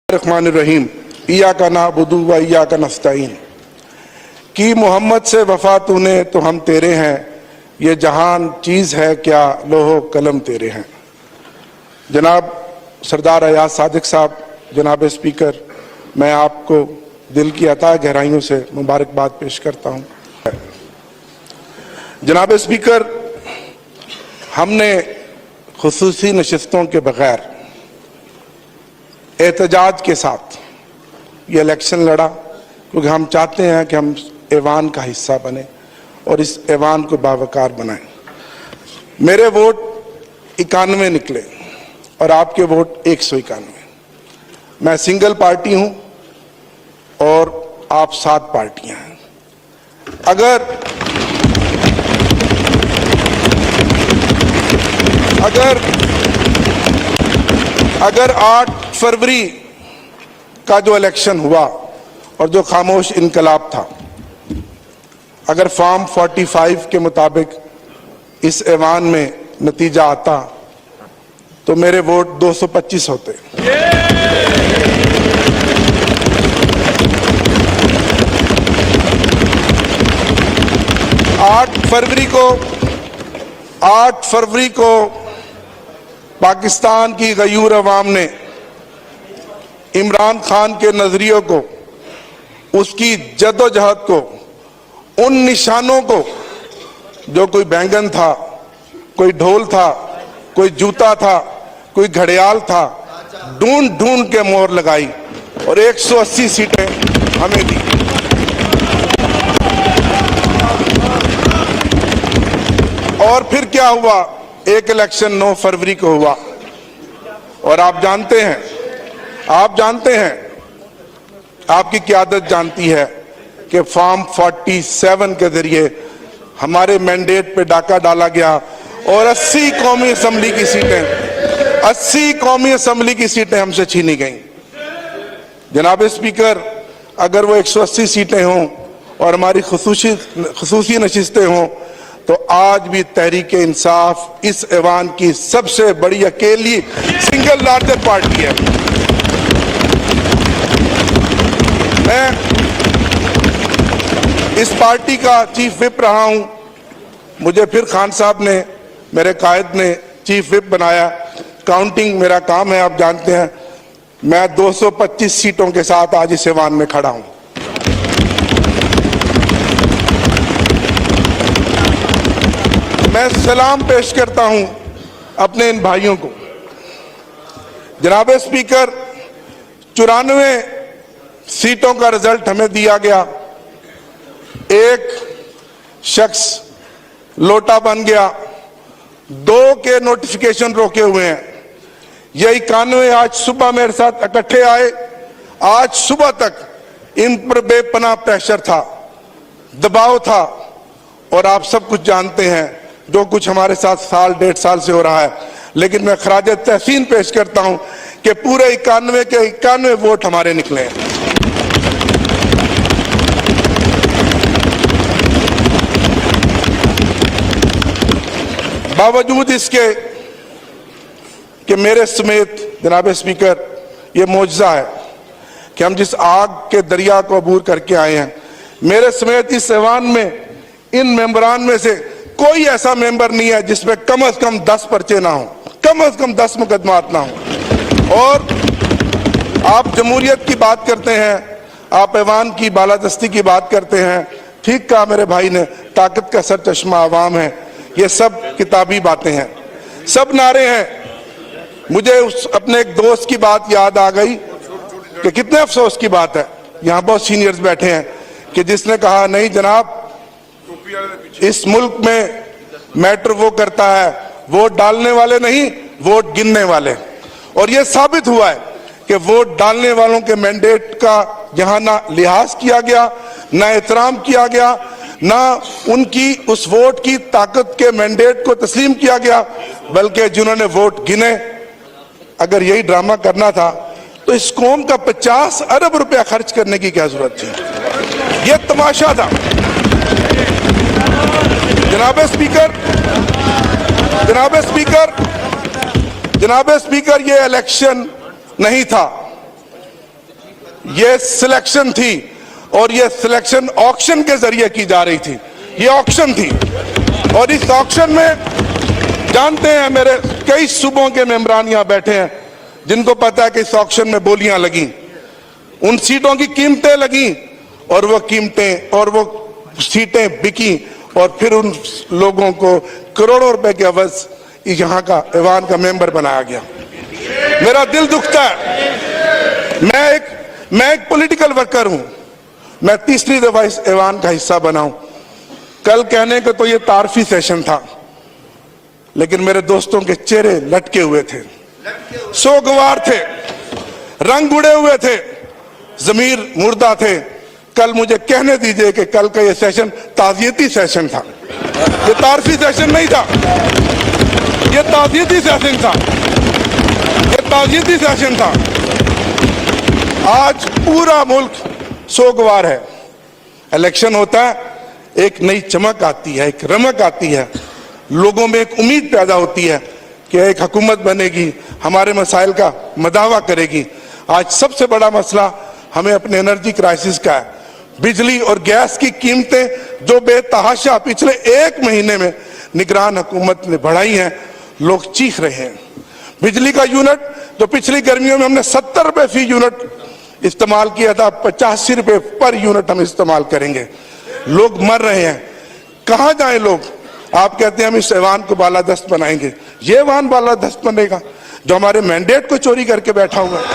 रहमानिर्रहीम इय्याका नअबुदु व इय्याका नस्तईन कि मोहम्मद से वफा तूने तो हम तेरे हैं, ये जहान चीज़ है क्या लोहो कलम तेरे हैं। जनाब सरदार अयाज सादिक साहब, जनाब स्पीकर, मैं आपको दिल की अता गहराइयों से मुबारकबाद पेश करता हूँ। जनाब स्पीकर, हमने खुसूसी नशिस्तों के बगैर एहतजाज के साथ ये इलेक्शन लड़ा, क्योंकि हम चाहते हैं कि हम ऐवान का हिस्सा बने और इस ऐवान को बावकार बनाएं। मेरे वोट 91 निकले और आपके वोट 191। मैं सिंगल पार्टी हूं और आप 7 पार्टियां हैं। अगर 8 फरवरी का जो इलेक्शन हुआ और जो खामोश इनकलाब था, अगर फॉर्म 45 के मुताबिक इस ऐवान में नतीजा आता तो मेरे वोट 225 होते। आठ फरवरी को पाकिस्तान की गयूर अवाम ने इमरान खान के नजरियों को, उसकी जद्दोजहद को, उन निशानों को, जो कोई बैंगन था, कोई ढोल था, कोई जूता था, कोई घड़ियाल था, ढूंढ ढूंढ के मोहर लगाई और 180 सीटें हमें दी। और फिर क्या हुआ? एक इलेक्शन 9 फरवरी को हुआ और आप जानते हैं, आपकी क़यादत जानती है कि फॉर्म 47 के जरिए हमारे मैंडेट पे डाका डाला गया और 80 कौमी असम्बली की सीटें हमसे छीनी गईं। जनाब स्पीकर, अगर वो 180 सीटें हों और हमारी खुसूसी नशिस्तें हों तो आज भी तहरीक इंसाफ इस ऐवान की सबसे बड़ी अकेली सिंगल लार्जेस्ट पार्टी है। मैं इस पार्टी का चीफ विप रहा हूं। मुझे फिर खान साहब ने, मेरे कायद ने चीफ विप बनाया। काउंटिंग मेरा काम है, आप जानते हैं। मैं 225 सीटों के साथ आज इस ऐवान में खड़ा हूं। मैं सलाम पेश करता हूं अपने इन भाइयों को। जनाब स्पीकर, 94 सीटों का रिजल्ट हमें दिया गया। एक शख्स लोटा बन गया, 2 के नोटिफिकेशन रोके हुए हैं। ये 91 आज सुबह मेरे साथ इकट्ठे आए। आज सुबह तक इन पर बेपनाह प्रेशर था, दबाव था और आप सब कुछ जानते हैं जो कुछ हमारे साथ साल 1.5 साल से हो रहा है। लेकिन मैं खराज तहसीन पेश करता हूं कि पूरे 91 के 91 वोट हमारे निकले हैं। बावजूद इसके कि मेरे समेत, जनाब स्पीकर, ये मौजज़ा है कि हम जिस आग के दरिया को अबूर करके आए हैं, मेरे समेत इस ऐवान में इन मेंबरान में से कोई ऐसा मेंबर नहीं है जिसमें कम से कम 10 पर्चे ना हो, कम से कम 10 मुकदमात ना हो। और आप जमहूरियत की बात करते हैं, आप ऐवान की बालादस्ती की बात करते हैं। ठीक कहा मेरे भाई ने, ताकत का सर चश्मा अवाम है। ये सब किताबी बातें हैं, सब नारे हैं। मुझे अपने एक दोस्त की बात याद आ गई कि कितने अफसोस की बात है, यहाँ बहुत सीनियर्स बैठे हैं, कि जिसने कहा नहीं जनाब, इस मुल्क में मैटर वो करता है वोट डालने वाले नहीं, वोट गिनने वाले। और ये साबित हुआ है कि वोट डालने वालों के मैंडेट का यहां ना लिहाज किया गया, ना एहतराम किया गया, ना उनकी उस वोट की ताकत के मैंडेट को तस्लीम किया गया, बल्कि जिन्होंने वोट गिने, अगर यही ड्रामा करना था तो इस कौम का 50 अरब रुपया खर्च करने की क्या जरूरत थी? ये तमाशा था। जनाब स्पीकर, ये इलेक्शन नहीं था, ये सिलेक्शन थी और ये सिलेक्शन ऑक्शन के जरिए की जा रही थी। ये ऑक्शन थी और इस ऑक्शन में जानते हैं मेरे कई सूबों के मेंबरान यहां बैठे हैं जिनको पता है कि इस ऑक्शन में बोलियां लगी, उन सीटों की कीमतें लगी और वो कीमतें और वो सीटें बिकी और फिर उन लोगों को करोड़ों रुपए के अवज यहां का ऐवान का मेंबर बनाया गया। मेरा दिल दुखता है। मैं एक पॉलिटिकल वर्कर हूं। मैं तीसरी दफा इस ऐवान का हिस्सा बना हूं। कल कहने को तो ये तारफी सेशन था, लेकिन मेरे दोस्तों के चेहरे लटके हुए थे, सोगवार थे, रंग उड़े हुए थे, जमीर मुर्दा थे। कल मुझे कहने दीजिए कि कल का ये सेशन ताजियती सेशन था, ये तारफी सेशन नहीं था, ये ताजियती सेशन था, ये ताजियती सेशन था। आज पूरा मुल्क सोगवार है। इलेक्शन होता है, एक नई चमक आती है, एक रमक आती है, लोगों में एक उम्मीद पैदा होती है कि एक हुकूमत बनेगी, हमारे मसाइल का मदावा करेगी। आज सबसे बड़ा मसला हमें अपने एनर्जी क्राइसिस का है। बिजली और गैस की कीमतें जो बेतहाशा पिछले एक महीने में निगरान हुकूमत ने बढ़ाई हैं, लोग चीख रहे हैं। बिजली का यूनिट जो पिछली गर्मियों में हमने 70 रुपए फी यूनिट इस्तेमाल किया था, 85 रुपए पर यूनिट हम इस्तेमाल करेंगे। लोग मर रहे हैं, कहां जाएं लोग? आप कहते हैं हम इस ऐवान को बालादस्त बनाएंगे। ये ऐवान बालादस्त बनेगा जो हमारे मैंडेट को चोरी करके बैठा हुआ है।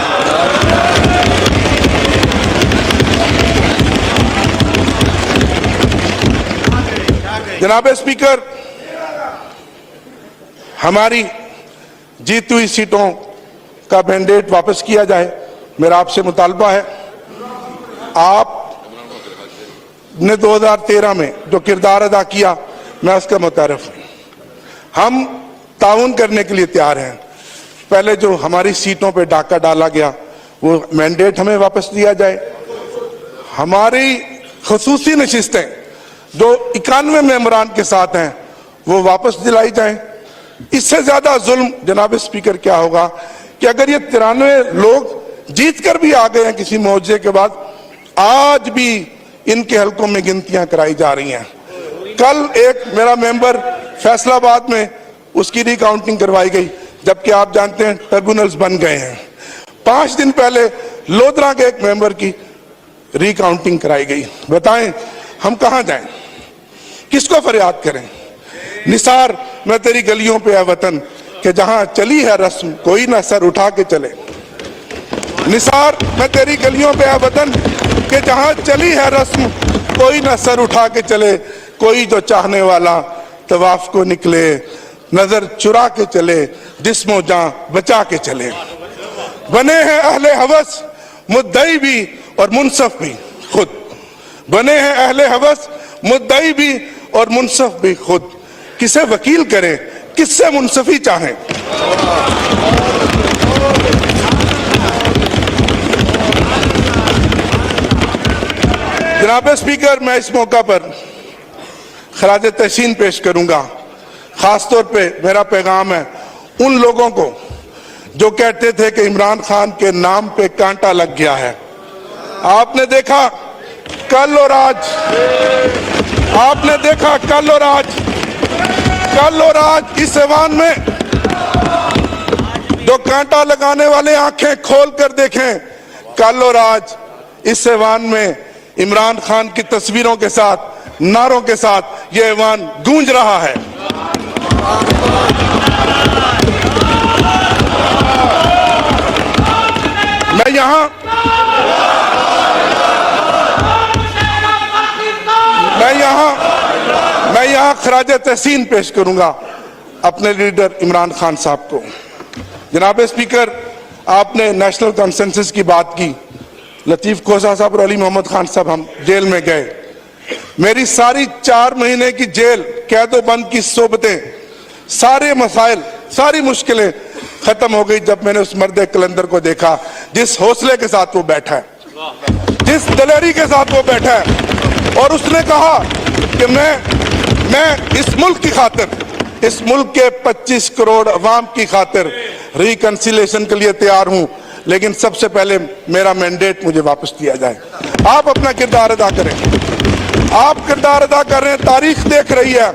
जनाब स्पीकर, हमारी जीती हुई सीटों का मैंडेट वापस किया जाए, मेरा आपसे मुतालबा है। आपने 2013 में जो किरदार अदा किया, मैं उसका मुतारिफ हूं। हम ताउन करने के लिए तैयार हैं। पहले जो हमारी सीटों पे डाका डाला गया, वो मैंडेट हमें वापस दिया जाए। हमारी खसूसी नशिस्तें जो 91 मेंबरान के साथ हैं, वो वापस दिलाई जाएं। इससे ज्यादा जुल्म जनाब स्पीकर क्या होगा कि अगर ये 93 लोग जीत कर भी आ गए हैं किसी मुआवजे के बाद, आज भी इनके हलकों में गिनतियां कराई जा रही हैं। कल एक मेरा मेंबर फैसलाबाद में उसकी रिकाउंटिंग करवाई गई, जबकि आप जानते हैं ट्रिब्यूनल्स बन गए हैं। 5 दिन पहले लोधरा के एक मेंबर की रिकाउंटिंग कराई गई। बताएं हम कहां जाएं, किसको फरियाद करें? निसार मैं तेरी गलियों पे है वतन कि जहां चली है रस्म कोई ना सर उठा के चले। निसार मैं तेरी गलियों पे है वतन कि जहां चली है रस्म कोई ना सर उठा के चले। कोई जो चाहने वाला तवाफ को निकले, नजर चुरा के चले, जिस्मो जान बचा के चले। बने हैं अहले हवस मुद्दई भी और मुनसफ भी खुद। बने हैं अहले हवस मुद्दई भी और मुनसफ भी खुद। किसे वकील करें, किससे मुनसफी चाहें? जनाब स्पीकर, मैं इस मौका पर खराज तहसीन पेश करूंगा। खासतौर पे मेरा पैगाम है उन लोगों को जो कहते थे कि इमरान खान के नाम पे कांटा लग गया है। आपने देखा कल और आज, आपने देखा कल और आज इस ऐवान में जो कांटा लगाने वाले आंखें खोल कर देखें। कल और आज इस ऐवान में इमरान खान की तस्वीरों के साथ, नारों के साथ ये ऐवान गूंज रहा है। मैं यहां खराज तहसीन पेश करूंगा अपने लीडर इमरान खान साहब को। जनाब स्पीकर, आपने नेशनल कंसेंसस की बात की। लतीफ खोसा साहब और अली मोहम्मद खान साहब हम जेल में गए। मेरी सारी 4 महीने की जेल कैदो बंद की सोबतें, सारे मसाइल, सारी मुश्किलें खत्म हो गई जब मैंने उस मर्द कलंदर को देखा, जिस हौसले के साथ वो बैठा है, जिस दलेरी के साथ वो बैठा है। और उसने कहा कि मैं इस मुल्क की खातिर, इस मुल्क के 25 करोड़ अवाम की खातिर रिकंसिलेशन के लिए तैयार हूं। लेकिन सबसे पहले मेरा मैंडेट मुझे वापस दिया जाए। आप अपना किरदार अदा करें, आप किरदार अदा कर रहे हैं, तारीख देख रही है।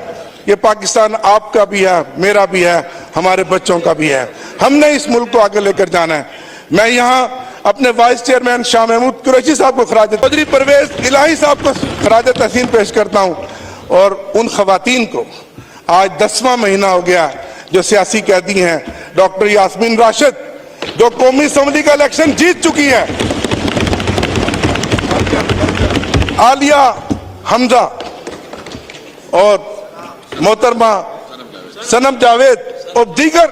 ये पाकिस्तान आपका भी है, मेरा भी है, हमारे बच्चों का भी है। हमने इस मुल्क को आगे लेकर जाना है। मैं यहाँ अपने वाइस चेयरमैन शाह महमूद कुरैशी साहब को खराज चौधरी परवेज इलाही साहब को खराज तहसीन पेश करता हूँ, और उन खवातीन को आज 10वां महीना हो गया जो सियासी कैदी हैं। डॉक्टर यास्मीन राशिद जो कौमी असम्बली का इलेक्शन जीत चुकी है, आलिया हमजा और मोहतरमा सनम जावेद और दीगर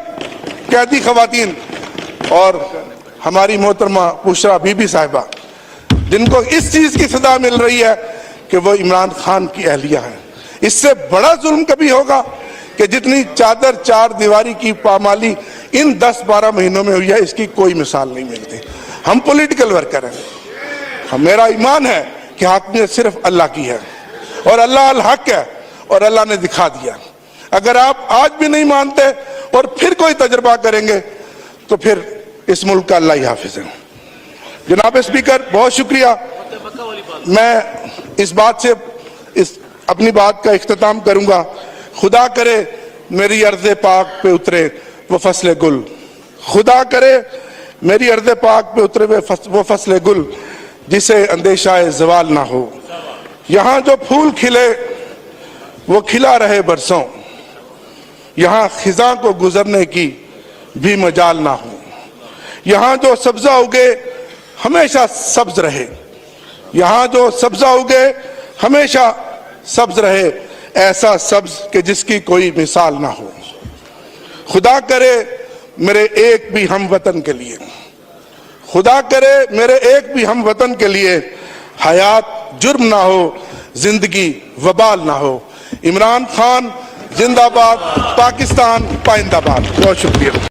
कैदी खवातीन, और हमारी मोहतरमा बुशरा बीबी साहिबा, जिनको इस चीज की सजा मिल रही है कि वो इमरान खान की अहलिया है। इससे बड़ा जुल्म कभी होगा कि जितनी चादर चार दीवारी की पामाली इन 10-12 महीनों में हुई है, इसकी कोई मिसाल नहीं मिलती। हम पॉलिटिकल वर्कर हैं, मेरा ईमान है कि हाकिमियत सिर्फ अल्लाह की है और अल्लाह अल हक है, और अल्लाह ने दिखा दिया। अगर आप आज भी नहीं मानते और फिर कोई तजर्बा करेंगे तो फिर इस मुल्क का अल्लाह ही हाफिज है। जनाब स्पीकर, बहुत शुक्रिया। मैं इस बात से अपनी बात का इख्तिताम करूंगा। खुदा करे मेरी अर्ज़े पाक पे उतरे वो फसले गुल, खुदा करे मेरी अर्ज़े पाक पे उतरे वो फसले गुल, जिसे अंदेशाए ज़वाल ना हो। यहाँ जो फूल खिले वो खिला रहे बरसों, यहाँ खिज़ां को गुजरने की भी मजाल ना हो। यहाँ जो सब्जा उगे हमेशा सब्ज रहे, यहाँ जो सब्जा उगे हमेशा सब्ज रहे, ऐसा सब्ज कि जिसकी कोई मिसाल ना हो। खुदा करे मेरे एक भी हम वतन के लिए, खुदा करे मेरे एक भी हम वतन के लिए हयात जुर्म ना हो, जिंदगी वबाल ना हो। इमरान खान जिंदाबाद, पाकिस्तान पाइंदाबाद। बहुत शुक्रिया।